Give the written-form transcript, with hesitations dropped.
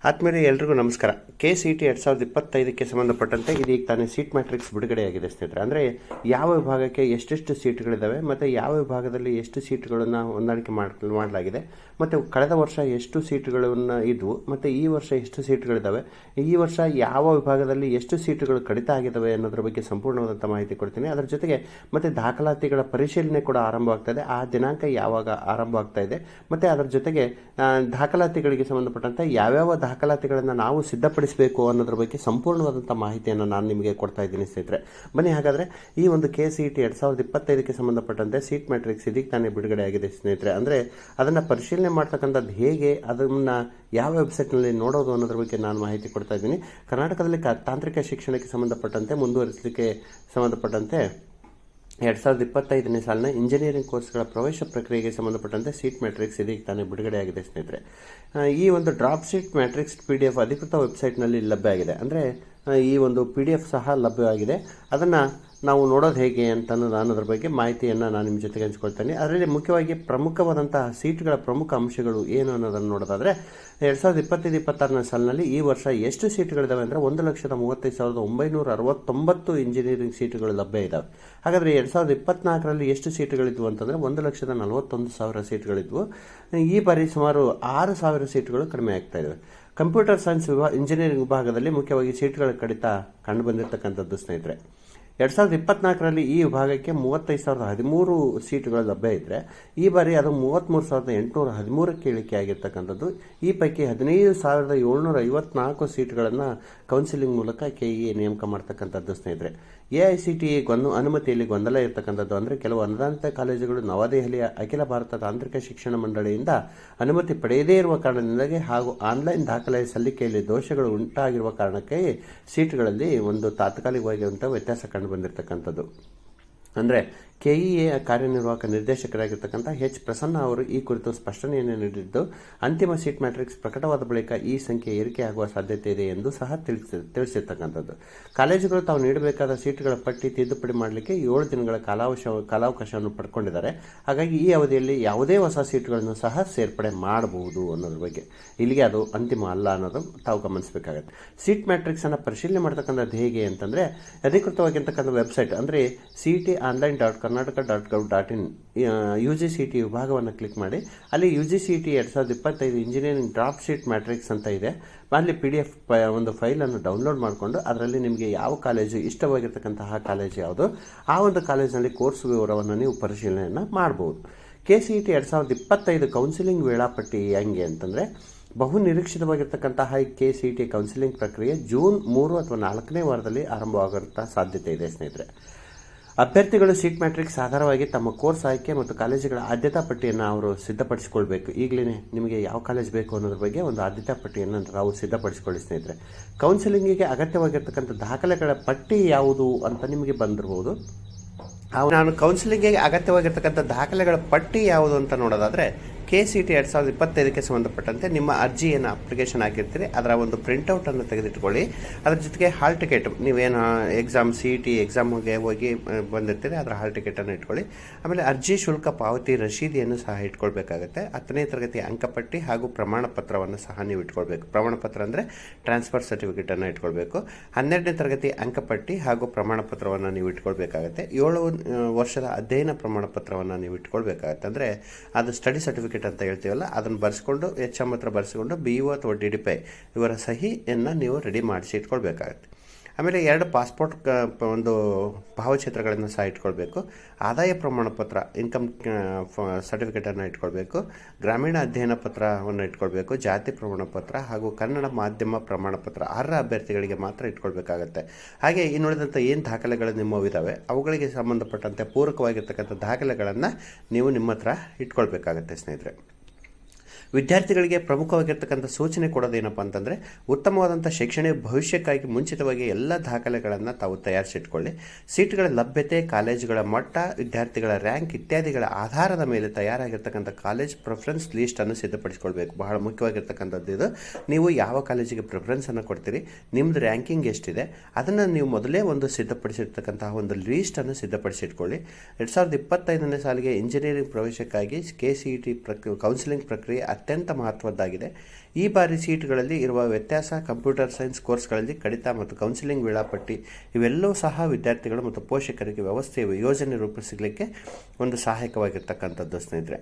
ಆತ್ಮೀಯರೇ ಎಲ್ರಿಗೂ ನಮಸ್ಕಾರ. KCET 2025ಕ್ಕೆ ಸಂಬಂಧಪಟ್ಟಂತೆ ಇದೀಗ ತಾನೇ ಸೀಟ್ ಮ್ಯಾಟ್ರಿಕ್ಸ್ ಬಿಡುಗಡೆಯಾಗಿದೆ ಸ್ನೇಹಿತರೆ. ಅಂದರೆ ಯಾವ ವಿಭಾಗಕ್ಕೆ ಎಷ್ಟೆಷ್ಟು ಸೀಟ್ಗಳಿದ್ದಾವೆ ಮತ್ತು ಯಾವ ವಿಭಾಗದಲ್ಲಿ ಎಷ್ಟು ಸೀಟ್ಗಳನ್ನು ಹೊಂದಾಣಿಕೆ ಮಾಡಲಾಗಿದೆ ಮತ್ತು ಕಳೆದ ವರ್ಷ ಎಷ್ಟು ಸೀಟ್ಗಳನ್ನು ಇದ್ವು ಮತ್ತು ಈ ವರ್ಷ ಎಷ್ಟು ಸೀಟ್ಗಳಿದ್ದಾವೆ, ಈ ವರ್ಷ ಯಾವ ವಿಭಾಗದಲ್ಲಿ ಎಷ್ಟು ಸೀಟುಗಳು ಕಡಿತ ಆಗಿದ್ದಾವೆ ಅನ್ನೋದ್ರ ಬಗ್ಗೆ ಸಂಪೂರ್ಣವಾದಂಥ ಮಾಹಿತಿ ಕೊಡ್ತೀನಿ. ಅದರ ಜೊತೆಗೆ ಮತ್ತು ದಾಖಲಾತಿಗಳ ಪರಿಶೀಲನೆ ಕೂಡ ಆರಂಭವಾಗ್ತಾಯಿದೆ. ಆ ದಿನಾಂಕ ಯಾವಾಗ ಆರಂಭ ಆಗ್ತಾ ಇದೆ ಮತ್ತು ಅದರ ಜೊತೆಗೆ ದಾಖಲಾತಿಗಳಿಗೆ ಸಂಬಂಧಪಟ್ಟಂತೆ ಯಾವ್ಯಾವ ದಾಖಲಾತಿಗಳನ್ನು ನಾವು ಸಿದ್ಧಪಡಿಸಬೇಕು ಅನ್ನೋದ್ರ ಬಗ್ಗೆ ಸಂಪೂರ್ಣವಾದಂಥ ಮಾಹಿತಿಯನ್ನು ನಾನು ನಿಮಗೆ ಕೊಡ್ತಾ ಇದ್ದೀನಿ ಸ್ನೇಹಿತರೆ. ಬನ್ನಿ ಹಾಗಾದರೆ ಈ ಒಂದು KCET 2025ಕ್ಕೆ ಸಂಬಂಧಪಟ್ಟಂತೆ ಸೀಟ್ ಮ್ಯಾಟ್ರಿಕ್ಸ್ ಇದೀಗ ತಾನೇ ಬಿಡುಗಡೆ ಆಗಿದೆ ಸ್ನೇಹಿತರೆ. ಅಂದರೆ ಅದನ್ನು ಪರಿಶೀಲನೆ ಮಾಡ್ತಕ್ಕಂಥದ್ದು ಹೇಗೆ, ಅದನ್ನು ಯಾವ ವೆಬ್ಸೈಟ್ನಲ್ಲಿ ನೋಡೋದು ಅನ್ನೋದ್ರ ಬಗ್ಗೆ ನಾನು ಮಾಹಿತಿ ಕೊಡ್ತಾ ಇದ್ದೀನಿ. ಕರ್ನಾಟಕದಲ್ಲಿ ತಾಂತ್ರಿಕ ಶಿಕ್ಷಣಕ್ಕೆ ಸಂಬಂಧಪಟ್ಟಂತೆ ಮುಂದುವರಿಸಲಿಕ್ಕೆ ಸಂಬಂಧಪಟ್ಟಂತೆ 2025ನೇ ಸಾಲಿನ ಇಂಜಿನಿಯರಿಂಗ್ ಕೋರ್ಸ್ಗಳ ಪ್ರವೇಶ ಪ್ರಕ್ರಿಯೆಗೆ ಸಂಬಂಧಪಟ್ಟಂತೆ ಸೀಟ್ ಮ್ಯಾಟ್ರಿಕ್ಸ್ ಇದೀಗ ತಾನೇ ಬಿಡುಗಡೆಯಾಗಿದೆ ಸ್ನೇಹಿತರೆ. ಈ ಒಂದು ಡ್ರಾಪ್ ಸೀಟ್ ಮ್ಯಾಟ್ರಿಕ್ಸ್ PDF ಅಧಿಕೃತ ವೆಬ್ಸೈಟ್ನಲ್ಲಿ ಲಭ್ಯ ಆಗಿದೆ. ಅಂದರೆ ಈ ಒಂದು PDF ಸಹ ಲಭ್ಯವಾಗಿದೆ. ಅದನ್ನು ನಾವು ನೋಡೋದು ಹೇಗೆ ಅಂತ ಅನ್ನೋದ್ರ ಬಗ್ಗೆ ಮಾಹಿತಿಯನ್ನು ನಾನು ನಿಮ್ಮ ಜೊತೆಗೆ ಹಂಚ್ಕೊಳ್ತೇನೆ. ಅದರಲ್ಲಿ ಮುಖ್ಯವಾಗಿ ಪ್ರಮುಖವಾದಂತಹ ಸೀಟ್ಗಳ ಪ್ರಮುಖ ಅಂಶಗಳು ಏನು ಅನ್ನೋದನ್ನು ನೋಡೋದಾದರೆ 2025-26ನೇ ಸಾಲಿನಲ್ಲಿ ಈ ವರ್ಷ ಎಷ್ಟು ಸೀಟ್ಗಳಿದ್ದಾವೆ ಅಂದರೆ 1,35,969 ಇಂಜಿನಿಯರಿಂಗ್ ಸೀಟುಗಳು ಲಭ್ಯ ಇದ್ದಾವೆ. ಹಾಗಾದರೆ 2024ರಲ್ಲಿ ಎಷ್ಟು ಸೀಟುಗಳಿದ್ವು ಅಂತಂದರೆ 1,41,000 ಸೀಟುಗಳಿದ್ವು. ಈ ಬಾರಿ ಸುಮಾರು 6,000 ಸೀಟುಗಳು ಕಡಿಮೆ ಆಗ್ತಾ ಇದ್ದಾವೆ. ಕಂಪ್ಯೂಟರ್ ಸೈನ್ಸ್ ಇಂಜಿನಿಯರಿಂಗ್ ವಿಭಾಗದಲ್ಲಿ ಮುಖ್ಯವಾಗಿ ಸೀಟುಗಳ ಕಡಿತ ಕಂಡು ಬಂದಿರತಕ್ಕಂಥದ್ದು ಸ್ನೇಹಿತರೆ. 2024ರಲ್ಲಿ ಈ ವಿಭಾಗಕ್ಕೆ 35,013 ಸೀಟುಗಳು ಲಭ್ಯ ಇದ್ದರೆ ಈ ಬಾರಿ ಅದು 33,813ಕ್ಕೆ ಇಳಿಕೆ ಆಗಿರ್ತಕ್ಕಂಥದ್ದು. ಈ ಪೈಕಿ 15,754 ಸೀಟುಗಳನ್ನು ಕೌನ್ಸಿಲಿಂಗ್ ಮೂಲಕ KEA ನೇಮಕ ಮಾಡ್ತಕ್ಕಂಥದ್ದು ಸ್ನೇಹಿತರೆ. AICTE ಅನುಮತಿಯಲ್ಲಿ ಗೊಂದಲ ಇರತಕ್ಕಂಥದ್ದು. ಅಂದರೆ ಕೆಲವು ಅನುದಾನಿತ ಕಾಲೇಜುಗಳು ನವದೆಹಲಿಯ ಅಖಿಲ ಭಾರತ ತಾಂತ್ರಿಕ ಶಿಕ್ಷಣ ಮಂಡಳಿಯಿಂದ ಅನುಮತಿ ಪಡೆಯದೇ ಇರುವ ಕಾರಣದಿಂದಾಗಿ ಹಾಗೂ ಆನ್ಲೈನ್ ದಾಖಲೆ ಸಲ್ಲಿಕೆಯಲ್ಲಿ ದೋಷಗಳು ಉಂಟಾಗಿರುವ ಕಾರಣಕ್ಕೆ ಸೀಟುಗಳಲ್ಲಿ ಒಂದು ತಾತ್ಕಾಲಿಕವಾಗಿರುವಂಥ ವ್ಯತ್ಯಾಸ ಕಂಡು ಬಂದಿರತಕ್ಕಂಥದ್ದು. ಅಂದರೆ KEA ಕಾರ್ಯನಿರ್ವಾಹಕ ನಿರ್ದೇಶಕರಾಗಿರ್ತಕ್ಕಂಥ ಪ್ರಸನ್ನ ಅವರು ಈ ಕುರಿತು ಸ್ಪಷ್ಟನೆಯನ್ನು ನೀಡಿದ್ದು, ಅಂತಿಮ ಸೀಟ್ ಮ್ಯಾಟ್ರಿಕ್ಸ್ ಪ್ರಕಟವಾದ ಬಳಿಕ ಈ ಸಂಖ್ಯೆ ಏರಿಕೆಯಾಗುವ ಸಾಧ್ಯತೆ ಇದೆ ಎಂದು ಸಹ ತಿಳಿಸಿರ್ತಕ್ಕಂಥದ್ದು. ಕಾಲೇಜುಗಳು ತಾವು ನೀಡಬೇಕಾದ ಸೀಟುಗಳ ಪಟ್ಟಿ ತಿದ್ದುಪಡಿ ಮಾಡಲಿಕ್ಕೆ 7 ದಿನಗಳ ಕಾಲಾವಕಾಶವನ್ನು ಪಡ್ಕೊಂಡಿದ್ದಾರೆ. ಹಾಗಾಗಿ ಈ ಅವಧಿಯಲ್ಲಿ ಯಾವುದೇ ಹೊಸ ಸೀಟುಗಳನ್ನು ಸಹ ಸೇರ್ಪಡೆ ಮಾಡಬಹುದು ಅನ್ನೋದ್ರ ಬಗ್ಗೆ. ಇಲ್ಲಿಗೆ ಅದು ಅಂತಿಮ ಅಲ್ಲ ಅನ್ನೋದು ತಾವು ಗಮನಿಸಬೇಕಾಗುತ್ತೆ. ಸೀಟ್ ಮ್ಯಾಟ್ರಿಕ್ಸನ್ನು ಪರಿಶೀಲನೆ ಮಾಡ್ತಕ್ಕಂಥದ್ದು ಹೇಗೆ ಅಂತಂದರೆ ಅಧಿಕೃತವಾಗಿರ್ತಕ್ಕಂಥ ವೆಬ್ಸೈಟ್ ಅಂದರೆ CETonline.karnataka.gov.in UGCET ವಿಭಾಗವನ್ನು ಕ್ಲಿಕ್ ಮಾಡಿ ಅಲ್ಲಿ UGCET 2025 engineering drop sheet matrix ಅಂತ ಇದೆ. ಅಲ್ಲಿ PDF ಒಂದು ಫೈಲನ್ನು ಡೌನ್ಲೋಡ್ ಮಾಡಿಕೊಂಡು ಅದರಲ್ಲಿ ನಿಮಗೆ ಯಾವ ಕಾಲೇಜು ಇಷ್ಟವಾಗಿರ್ತಕ್ಕಂತಹ ಕಾಲೇಜು ಯಾವುದು, ಆ ಒಂದು ಕಾಲೇಜಿನಲ್ಲಿ ಕೋರ್ಸ್ ವಿವರವನ್ನು ನೀವು ಪರಿಶೀಲನೆಯನ್ನು ಮಾಡ್ಬೋದು. KCET 2025 ಕೌನ್ಸಿಲಿಂಗ್ ವೇಳಾಪಟ್ಟಿ ಹೆಂಗೆ ಅಂತಂದರೆ ಬಹು ನಿರೀಕ್ಷಿತವಾಗಿರ್ತಕ್ಕಂತಹ KCET ಕೌನ್ಸಿಲಿಂಗ್ ಪ್ರಕ್ರಿಯೆ ಜೂನ್ 3 ಅಥವಾ 4ನೇ ವಾರದಲ್ಲಿ ಆರಂಭವಾಗುವಂಥ ಸಾಧ್ಯತೆ ಇದೆ ಸ್ನೇಹಿತರೆ. ಅಭ್ಯರ್ಥಿಗಳು ಸೀಟ್ ಮ್ಯಾಟ್ರಿಕ್ಸ್ ಆಧಾರವಾಗಿ ತಮ್ಮ ಕೋರ್ಸ್ ಆಯ್ಕೆ ಮತ್ತು ಕಾಲೇಜುಗಳ ಆದ್ಯತಾ ಪಟ್ಟಿಯನ್ನು ಅವರು ಸಿದ್ಧಪಡಿಸಿಕೊಳ್ಬೇಕು. ಈಗಲೇ ನಿಮಗೆ ಯಾವ ಕಾಲೇಜ್ ಬೇಕು ಅನ್ನೋದ್ರ ಬಗ್ಗೆ ಒಂದು ಆದ್ಯತಾ ಪಟ್ಟಿಯನ್ನು ನಾವು ಸಿದ್ಧಪಡಿಸಿಕೊಳ್ಳಿ ಸ್ನೇಹಿತರೆ. ಕೌನ್ಸಿಲಿಂಗಿಗೆ ಅಗತ್ಯವಾಗಿರ್ತಕ್ಕಂಥ ದಾಖಲೆಗಳ ಪಟ್ಟಿ ಯಾವುದು ಅಂತ ನಿಮಗೆ ಬಂದಿರಬಹುದು. ನಾನು ಕೌನ್ಸಿಲಿಂಗಿಗೆ ಅಗತ್ಯವಾಗಿರ್ತಕ್ಕಂಥ ದಾಖಲೆಗಳ ಪಟ್ಟಿ ಯಾವುದು ಅಂತ ನೋಡೋದಾದರೆ KCET 2025ಕ್ಕೆ ಸಂಬಂಧಪಟ್ಟಂತೆ ನಿಮ್ಮ ಅರ್ಜಿಯನ್ನು ಅಪ್ಲಿಕೇಶನ್ ಹಾಕಿರ್ತೀರಿ, ಅದರ ಒಂದು ಪ್ರಿಂಟೌಟನ್ನು ತೆಗೆದಿಟ್ಕೊಳ್ಳಿ. ಅದ್ರ ಜೊತೆಗೆ ಹಾಲ್ ಟಿಕೆಟ್, ನೀವೇನು ಎಕ್ಸಾಮ್ CET ಎಕ್ಸಾಮ್ಗೆ ಹೋಗಿ ಬಂದಿರ್ತೀರಿ ಅದರ ಹಾಲ್ ಟಿಕೆಟನ್ನು ಇಟ್ಕೊಳ್ಳಿ. ಆಮೇಲೆ ಅರ್ಜಿ ಶುಲ್ಕ ಪಾವತಿ ರಶೀದಿಯನ್ನು ಸಹ ಇಟ್ಕೊಳ್ಬೇಕಾಗುತ್ತೆ. 10ನೇ ತರಗತಿ ಅಂಕಪಟ್ಟಿ ಹಾಗೂ ಪ್ರಮಾಣ ಪತ್ರವನ್ನು ಸಹ ನೀವು ಇಟ್ಕೊಳ್ಬೇಕು. ಪ್ರಮಾಣ ಪತ್ರ ಅಂದರೆ ಟ್ರಾನ್ಸ್ಫರ್ ಸರ್ಟಿಫಿಕೇಟನ್ನು ಇಟ್ಕೊಳ್ಬೇಕು. 12ನೇ ತರಗತಿ ಅಂಕಪಟ್ಟಿ ಹಾಗೂ ಪ್ರಮಾಣ ಪತ್ರವನ್ನು ನೀವು ಇಟ್ಕೊಳ್ಬೇಕಾಗತ್ತೆ. 7 ವರ್ಷದ ಅಧ್ಯಯನ ಪ್ರಮಾಣ ಪತ್ರವನ್ನು ನೀವು ಇಟ್ಕೊಳ್ಬೇಕಾಗತ್ತೆ. ಅಂದರೆ ಅದು ಸ್ಟಡಿ ಸರ್ಟಿಫಿಕೇಟ್ ಅಂತ ಹೇಳ್ತೀವಲ್ಲ, ಅದನ್ನು ಬರೆಸ್ಕೊಂಡು HM ಹತ್ರ ಬರೆಸ್ಕೊಂಡು BO ಅಥವಾ DDPI ಇವರ ಸಹಿಯನ್ನು ನೀವು ರೆಡಿ ಮಾಡಿಸಿ ಇಟ್ಕೊಳ್ಬೇಕಾಗತ್ತೆ. ಆಮೇಲೆ 2 ಪಾಸ್ಪೋರ್ಟ್ ಒಂದು ಭಾವಚಿತ್ರಗಳನ್ನು ಸಹ ಇಟ್ಕೊಳ್ಬೇಕು. ಆದಾಯ ಪ್ರಮಾಣ ಪತ್ರ ಇನ್ಕಮ್ ಸರ್ಟಿಫಿಕೇಟನ್ನು ಇಟ್ಕೊಳ್ಬೇಕು. ಗ್ರಾಮೀಣ ಅಧ್ಯಯನ ಪತ್ರವನ್ನು ಇಟ್ಕೊಳ್ಬೇಕು. ಜಾತಿ ಪ್ರಮಾಣ ಪತ್ರ ಹಾಗೂ ಕನ್ನಡ ಮಾಧ್ಯಮ ಪ್ರಮಾಣ ಪತ್ರ ಅರ್ಹ ಅಭ್ಯರ್ಥಿಗಳಿಗೆ ಮಾತ್ರ ಇಟ್ಕೊಳ್ಬೇಕಾಗತ್ತೆ. ಹಾಗೆ ಇನ್ನುಳಿದಂಥ ಏನು ದಾಖಲೆಗಳು ನಿಮ್ಮವಿದ್ದಾವೆ ಅವುಗಳಿಗೆ ಸಂಬಂಧಪಟ್ಟಂತೆ ಪೂರಕವಾಗಿರ್ತಕ್ಕಂಥ ದಾಖಲೆಗಳನ್ನು ನೀವು ನಿಮ್ಮ ಹತ್ರ ಇಟ್ಕೊಳ್ಬೇಕಾಗತ್ತೆ ಸ್ನೇಹಿತರೆ. ವಿದ್ಯಾರ್ಥಿಗಳಿಗೆ ಪ್ರಮುಖವಾಗಿರ್ತಕ್ಕಂಥ ಸೂಚನೆ ಕೊಡೋದೇನಪ್ಪ ಅಂತಂದರೆ ಉತ್ತಮವಾದಂಥ ಶೈಕ್ಷಣಿಕ ಭವಿಷ್ಯಕ್ಕಾಗಿ ಮುಂಚಿತವಾಗಿ ಎಲ್ಲ ದಾಖಲೆಗಳನ್ನು ತಾವು ತಯಾರಿಸಿಟ್ಕೊಳ್ಳಿ. ಸೀಟ್ಗಳ ಲಭ್ಯತೆ, ಕಾಲೇಜುಗಳ ಮಟ್ಟ, ವಿದ್ಯಾರ್ಥಿಗಳ ರ್ಯಾಂಕ್ ಇತ್ಯಾದಿಗಳ ಆಧಾರದ ಮೇಲೆ ತಯಾರಾಗಿರ್ತಕ್ಕಂಥ ಕಾಲೇಜ್ ಪ್ರಿಫರೆನ್ಸ್ ಲೀಸ್ಟನ್ನು ಸಿದ್ಧಪಡಿಸ್ಕೊಳ್ಬೇಕು. ಬಹಳ ಮುಖ್ಯವಾಗಿರ್ತಕ್ಕಂಥದ್ದು ಇದು. ನೀವು ಯಾವ ಕಾಲೇಜಿಗೆ ಪ್ರಿಫರೆನ್ಸನ್ನು ಕೊಡ್ತೀರಿ, ನಿಮ್ಮದು ರ್ಯಾಂಕಿಂಗ್ ಎಷ್ಟಿದೆ ಅದನ್ನು ನೀವು ಮೊದಲೇ ಒಂದು ಸಿದ್ಧಪಡಿಸಿರ್ತಕ್ಕಂತಹ ಒಂದು ಲೀಸ್ಟನ್ನು ಸಿದ್ಧಪಡಿಸಿಟ್ಕೊಳ್ಳಿ. 2025ನೇ ಸಾಲಿಗೆ ಇಂಜಿನಿಯರಿಂಗ್ ಪ್ರವೇಶಕ್ಕಾಗಿ KCET ಕೌನ್ಸಿಲಿಂಗ್ ಪ್ರಕ್ರಿಯೆ ಅತ್ಯಂತ ಮಹತ್ವದ್ದಾಗಿದೆ. ಈ ಬಾರಿ ಸೀಟ್ಗಳಲ್ಲಿ ಇರುವ ವ್ಯತ್ಯಾಸ, ಕಂಪ್ಯೂಟರ್ ಸೈನ್ಸ್ ಕೋರ್ಸ್ಗಳಲ್ಲಿ ಕಡಿತ ಮತ್ತು ಕೌನ್ಸಿಲಿಂಗ್ ವೇಳಾಪಟ್ಟಿ ಇವೆಲ್ಲವೂ ಸಹ ವಿದ್ಯಾರ್ಥಿಗಳು ಮತ್ತು ಪೋಷಕರಿಗೆ ವ್ಯವಸ್ಥೆಯ ಯೋಜನೆ ರೂಪಿಸಲಿಕ್ಕೆ ಒಂದು ಸಹಾಯಕವಾಗಿರ್ತಕ್ಕಂಥದ್ದು ಸ್ನೇಹಿತರೆ.